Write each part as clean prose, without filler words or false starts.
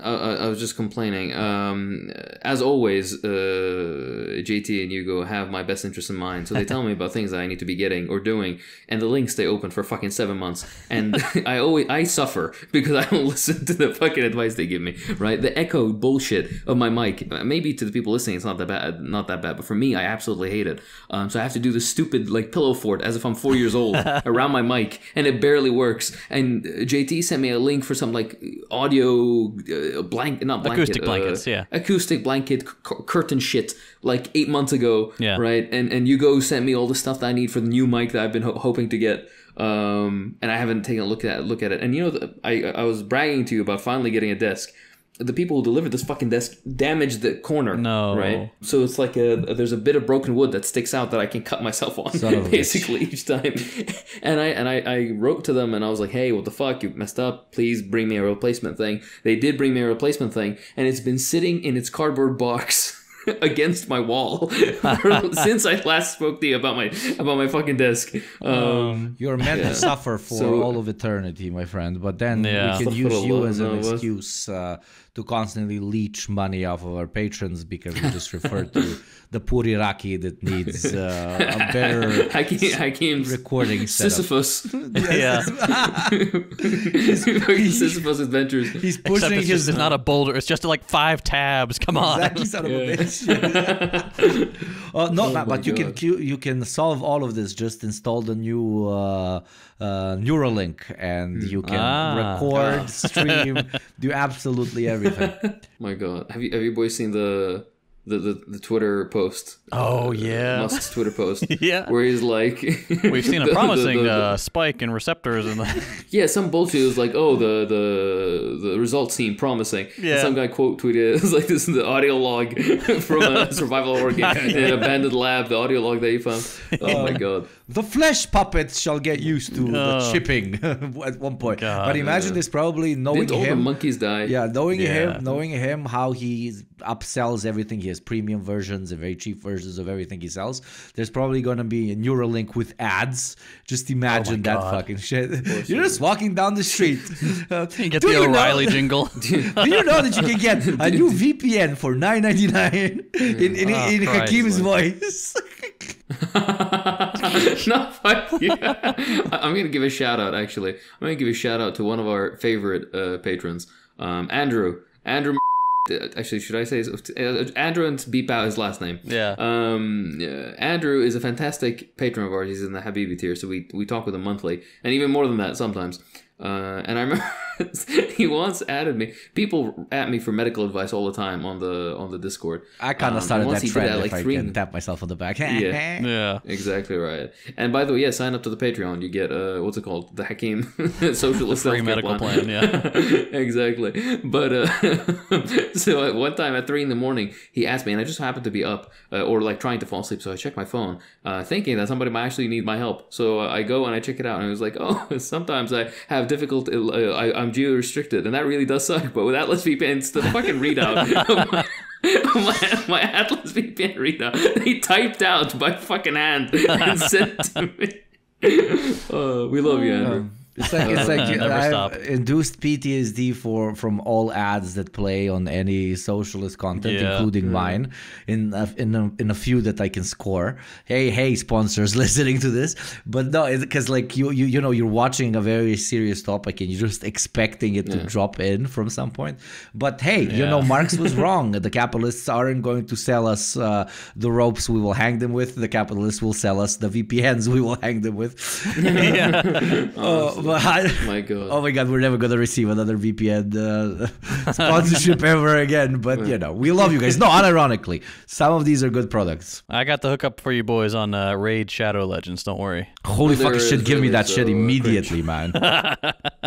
I was just complaining. As always, JT and Hugo have my best interest in mind, so they tell me about things that I need to be getting or doing, and the links stay open for fucking 7 months, and I suffer because I don't listen to the fucking advice they give me. Right, the echo bullshit of my mic. Maybe to the people listening, it's not that bad, but for me, I absolutely hate it. So I have to do this stupid like pillow fort as if I'm 4 years old around my mic, and it barely works. And JT sent me a link for some like audio acoustic blankets, acoustic blanket curtain shit like 8 months ago, yeah, right? And Hugo sent me all the stuff that I need for the new mic that I've been hoping to get, and I haven't taken a look at it. And you know, I was bragging to you about finally getting a desk. The people who delivered this fucking desk damaged the corner. No. Right? So it's like there's a bit of broken wood that sticks out that I can cut myself on basically each time. And I wrote to them and I was like, hey, what the fuck? You messed up. Please bring me a replacement thing. They did bring me a replacement thing, and it's been sitting in its cardboard box against my wall since I last spoke to you about my fucking desk. You're meant to suffer for all of eternity, my friend. But then we can use you as an excuse to constantly leech money off of our patrons because we just refer to the Puriraki that needs a better Hakim's recording setup. Sisyphus. Yeah. Sisyphus Adventures. He's pushing it's not a boulder. It's just like 5 tabs. Come on. Exactly, son of a bitch. But you can solve all of this. Just install the new Neuralink, and you can record, stream, do absolutely everything. My God, have you boys seen the Twitter post? Oh yeah, Musk's Twitter post. Yeah, where he's like, we've seen a promising spike in receptors in the. Some bullshit. It was like, oh, the results seem promising. Yeah, and some guy quote tweeted it was like, this is the audio log from a survival horror game in an abandoned lab. The audio log that you found. Oh my God. The flesh puppets shall get used to the chipping at one point. God, but imagine this probably knowing Didn't all him. the monkeys die? Yeah, knowing him, how he upsells everything. He has premium versions and very cheap versions of everything he sells. There's probably going to be a Neuralink with ads. Just imagine that fucking shit. You're just walking down the street. You get the O'Reilly jingle. Do you know that you can get a new VPN for $9.99 in Hakim's voice? No, fuck you. I'm gonna give a shout out. Actually, I'm gonna give a shout out to one of our favorite patrons, Andrew. Actually, should I say Andrew and beep out his last name? Yeah. Andrew is a fantastic patron of ours. He's in the Habibi tier, so we talk with him monthly, and even more than that sometimes. And I remember he once added me. People at me for medical advice all the time on the Discord. I kind of started that trend. If I can tap myself on the back. Yeah, exactly right. And by the way, sign up to the Patreon. You get what's it called? The Hakim Socialist free medical plan. Yeah, exactly. But so one time at 3 a.m, he asked me, and I just happened to be up or like trying to fall asleep. So I checked my phone, thinking that somebody might actually need my help. So I go and I check it out, and it was like, oh, sometimes I have difficult. I'm geo-restricted, and that really does suck. But with Atlas VPN, it's the fucking readout of my Atlas VPN readout, he typed out by fucking hand and sent it to me. We love you, Andrew. It's like never stop. I've induced PTSD from all ads that play on any socialist content, including mine, in a few that I can score. Hey, sponsors listening to this, but no, because like you know, you're watching a very serious topic and you're just expecting it to drop in from some point. But hey, you know, Marx was wrong. The capitalists aren't going to sell us the ropes we will hang them with. The capitalists will sell us the VPNs we will hang them with. My God. Oh my God, we're never going to receive another VPN sponsorship ever again. But, you know, we love you guys. No, unironically, some of these are good products. I got the hookup for you boys on Raid Shadow Legends. Don't worry. Holy fucking shit, give me that shit immediately, man.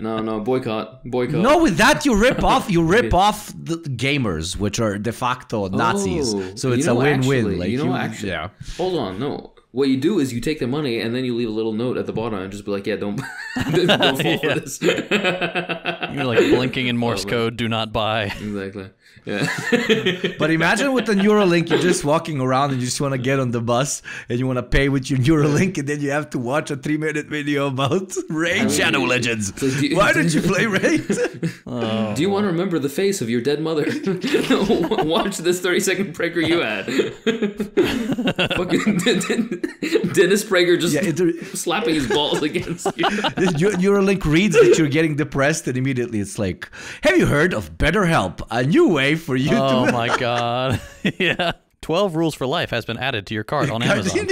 No, boycott. No, with that, you rip off the gamers, which are de facto Nazis. So it's a win-win. Actually, hold on, no. what you do is you take the money and then you leave a little note at the bottom and just be like, yeah, don't fall for this. You're like blinking in Morse code, do not buy. Exactly. Yeah. But imagine with the Neuralink, you're just walking around and you just want to get on the bus and you want to pay with your Neuralink, and then you have to watch a 3-minute video about Raid Shadow Legends. Why did you play Raid? Do you want to remember the face of your dead mother? Watch this 30-second Prager you had. Fucking Dennis Prager just slapping his balls against you. Neuralink reads that you're getting depressed, and immediately it's like, have you heard of BetterHelp? A new way for you to... Oh my god. Yeah. 12 Rules for Life has been added to your cart on Amazon.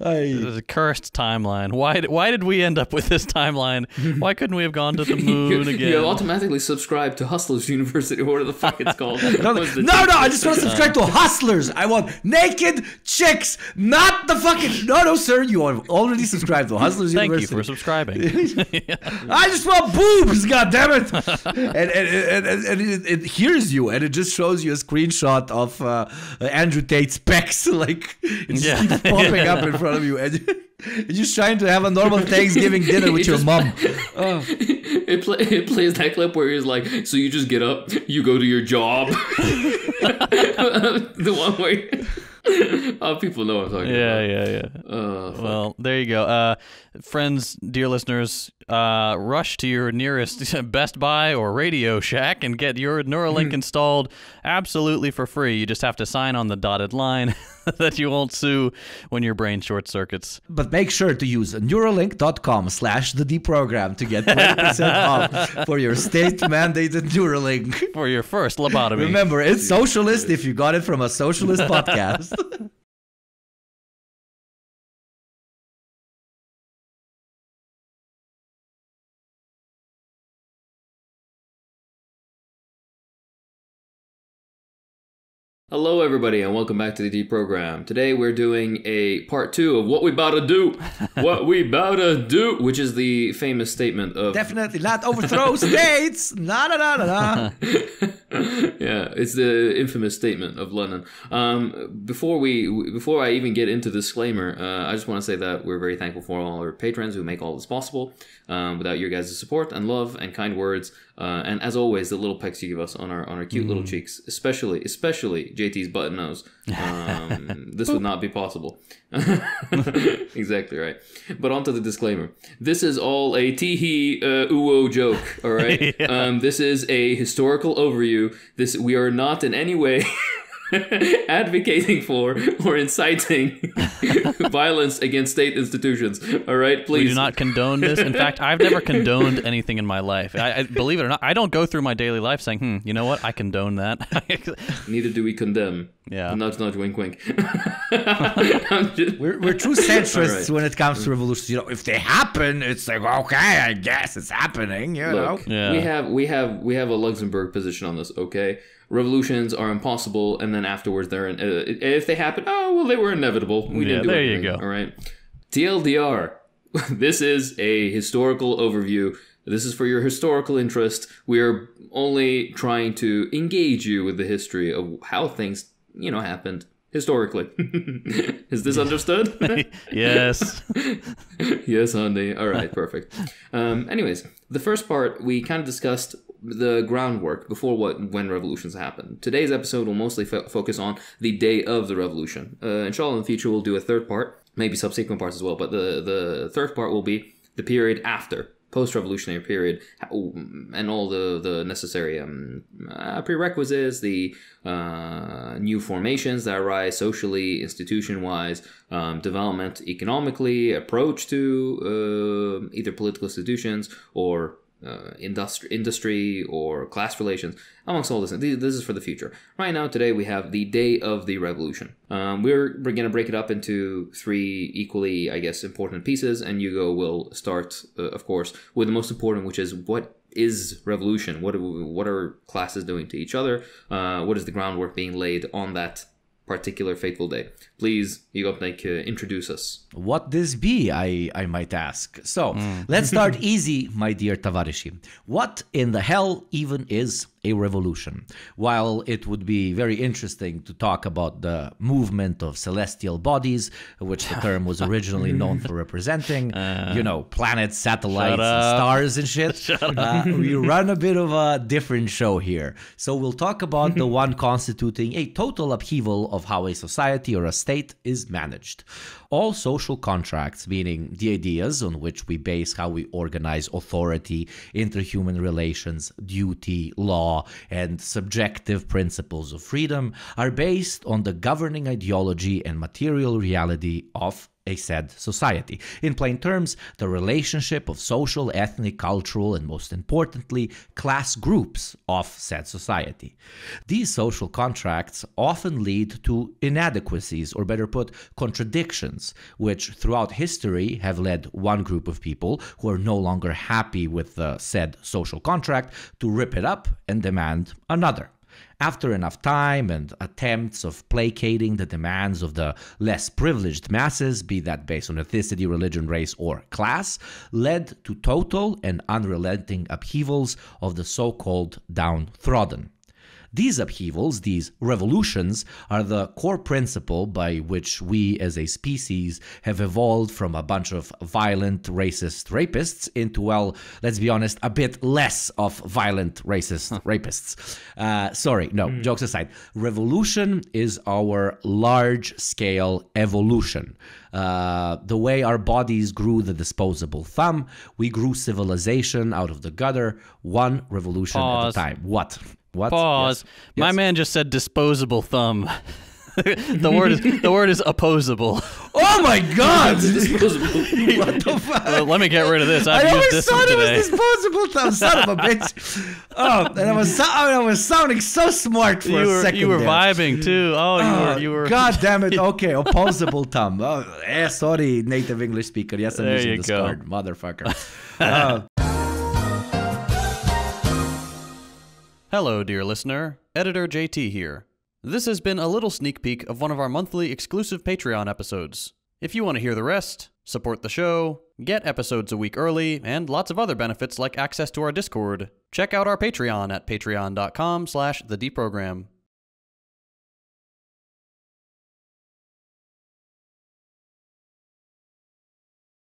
This is a cursed timeline. Why did we end up with this timeline? Why couldn't we have gone to the moon again? You automatically subscribe to Hustlers University, or whatever the fuck it's called. No, I just want to subscribe to Hustlers. I want naked chicks, not the fucking... No, sir, you have already subscribed to Hustlers University. Thank you for subscribing. I just want boobs, goddammit. And it hears you, and it just shows you a screenshot of Andrew Tate's pecs, like it just keeps popping up in front of you, and you're just trying to have a normal Thanksgiving dinner with your mom. Oh. It plays that clip where he's like, so you just get up, you go to your job. The one where people know what I'm talking about. Yeah. Well, there you go. Friends, dear listeners, rush to your nearest Best Buy or Radio Shack and get your Neuralink installed absolutely for free. You just have to sign on the dotted line that you won't sue when your brain short circuits. But make sure to use Neuralink.com/the Deprogram to get 20% off for your state-mandated Neuralink. For your first lobotomy. Remember, it's socialist if you got it from a socialist podcast. Hello, everybody, and welcome back to the Deprogram. Today, we're doing a part 2 of What We Boutta Do. What We Boutta Do, which is the famous statement of... Definitely not overthrow states! Na-na-na-na-na. Yeah, it's the infamous statement of London. Before I even get into the disclaimer, I just want to say that we're very thankful for all our patrons who make all this possible. Without your guys' support and love and kind words, and as always, the little pecks you give us on our cute little cheeks, especially JT's button nose, this would not be possible. Exactly right. But on to the disclaimer. This is all a tee-hee, ooh-oh joke, all right? Yeah. This is a historical overview. We are not in any way... advocating for or inciting violence against state institutions. All right, please. We do not condone this. In fact, I've never condoned anything in my life. I believe it or not, I don't go through my daily life saying, you know what, I condone that. Neither do we condemn. Yeah. Nudge, nudge, wink, wink. We're true centrists when it comes to revolutions. You know, if they happen, it's like, okay, I guess it's happening. You know, yeah. we have a Luxembourg position on this. Okay. Revolutions are impossible, and then afterwards if they happen, they were inevitable. We didn't do anything. There you go. All right. TLDR. This is a historical overview. This is for your historical interest. We are only trying to engage you with the history of how things, happened historically. Is this understood? Yes. Yes, honey. All right, perfect. Anyways, the first part, we kind of discussed the groundwork before when revolutions happen. Today's episode will mostly focus on the day of the revolution. Inshallah, in the future, we'll do a third part, maybe subsequent parts as well, but the third part will be the period after, post-revolutionary period, and all the necessary prerequisites, the new formations that arise socially, institution-wise, development economically, approach to either political institutions or industry or class relations, amongst all this. This is for the future. Right now, today, we have the day of the revolution. We're going to break it up into 3 equally, I guess, important pieces, and Hugo will start, of course, with the most important, which is what is revolution? What are classes doing to each other? What is the groundwork being laid on that particular fateful day? Please, Igopnik, introduce us. What this be, I might ask. So, let's start easy, my dear Tavarishi. What in the hell even is a revolution. While it would be very interesting to talk about the movement of celestial bodies, which the term was originally known for representing, planets, satellites, and stars and shit, we run a bit of a different show here. So we'll talk about the one constituting a total upheaval of how a society or a state is managed. All social contracts, meaning the ideas on which we base how we organize authority, interhuman relations, duty, law, and subjective principles of freedom, are based on the governing ideology and material reality of a said society. In plain terms, the relationship of social, ethnic, cultural, and most importantly, class groups of said society. These social contracts often lead to inadequacies, or better put, contradictions, which throughout history have led one group of people who are no longer happy with the said social contract to rip it up and demand another. After enough time and attempts of placating the demands of the less privileged masses, be that based on ethnicity, religion, race, or class, led to total and unrelenting upheavals of the so-called downtrodden. These upheavals, these revolutions, are the core principle by which we as a species have evolved from a bunch of violent, racist rapists into, well, let's be honest, a bit less of violent, racist rapists. Jokes aside. Revolution is our large-scale evolution. The way our bodies grew the disposable thumb, we grew civilization out of the gutter, one revolution at a time. What? Pause. Yes. My man just said disposable thumb. The word is opposable. Oh my God! Disposable. What the fuck? Well, let me get rid of this. I always thought it was disposable thumb. Son of a bitch. Oh, and I was sounding so smart for a second. You were there. Vibing too. You were. God damn it. Okay, opposable thumb. Oh, sorry, native English speaker. Yes, I'm using this card, motherfucker. Hello, dear listener. Editor JT here. This has been a little sneak peek of one of our monthly exclusive Patreon episodes. If you want to hear the rest, support the show, get episodes a week early, and lots of other benefits like access to our Discord, check out our Patreon at patreon.com/thedeprogram.